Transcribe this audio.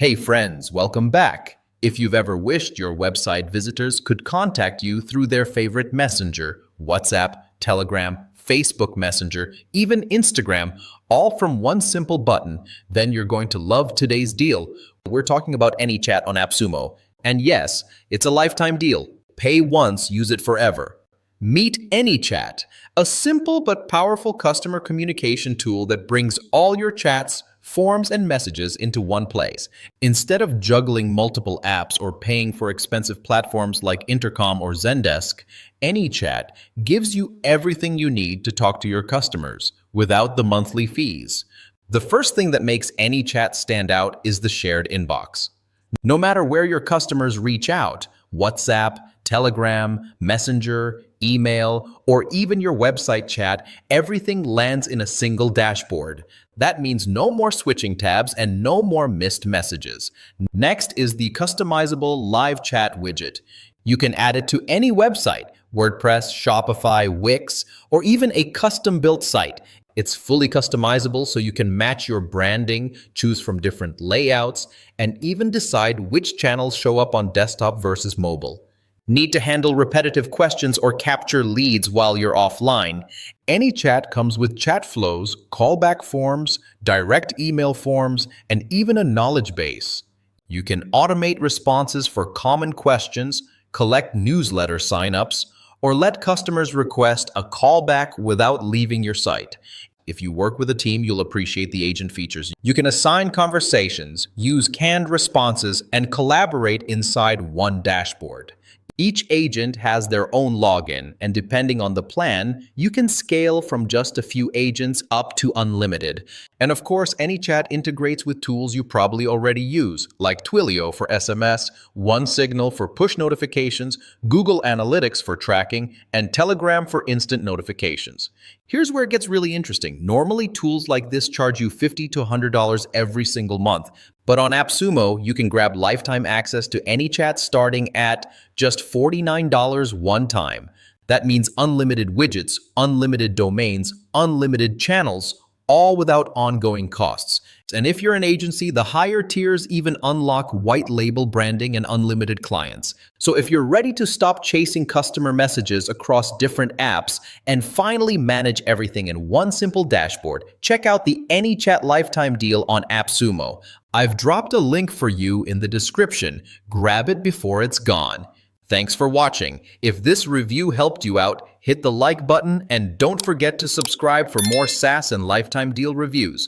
Hey friends, welcome back. If you've ever wished your website visitors could contact you through their favorite messenger, WhatsApp, Telegram, Facebook Messenger, even Instagram, all from one simple button, then you're going to love today's deal. We're talking about AnyChat on Appsumo. And yes, it's a lifetime deal. Pay once, use it forever. Meet AnyChat, a simple but powerful customer communication tool that brings all your chats, forms, and messages into one place. Instead of juggling multiple apps or paying for expensive platforms like Intercom or Zendesk, AnyChat gives you everything you need to talk to your customers without the monthly fees. The first thing that makes AnyChat stand out is the shared inbox. No matter where your customers reach out, WhatsApp, Telegram, Messenger, email, or even your website chat, everything lands in a single dashboard. That means no more switching tabs and no more missed messages. Next is the customizable live chat widget. You can add it to any website, WordPress, Shopify, Wix, or even a custom-built site. It's fully customizable so you can match your branding, choose from different layouts, and even decide which channels show up on desktop versus mobile. Need to handle repetitive questions or capture leads while you're offline? AnyChat comes with chat flows, callback forms, direct email forms, and even a knowledge base. You can automate responses for common questions, collect newsletter signups, or let customers request a callback without leaving your site. If you work with a team, you'll appreciate the agent features. You can assign conversations, use canned responses, and collaborate inside one dashboard. Each agent has their own login, and depending on the plan, you can scale from just a few agents up to unlimited. And of course, AnyChat integrates with tools you probably already use, like Twilio for SMS, OneSignal for push notifications, Google Analytics for tracking, and Telegram for instant notifications. Here's where it gets really interesting. Normally, tools like this charge you $50 to $100 every single month. But on Appsumo, you can grab lifetime access to AnyChat starting at just $49 one time. That means unlimited widgets, unlimited domains, unlimited channels, all without ongoing costs. And if you're an agency, the higher tiers even unlock white label branding and unlimited clients. So if you're ready to stop chasing customer messages across different apps and finally manage everything in one simple dashboard, check out the AnyChat lifetime deal on Appsumo. I've dropped a link for you in the description. Grab it before it's gone. Thanks for watching. If this review helped you out, hit the like button and don't forget to subscribe for more SaaS and lifetime deal reviews.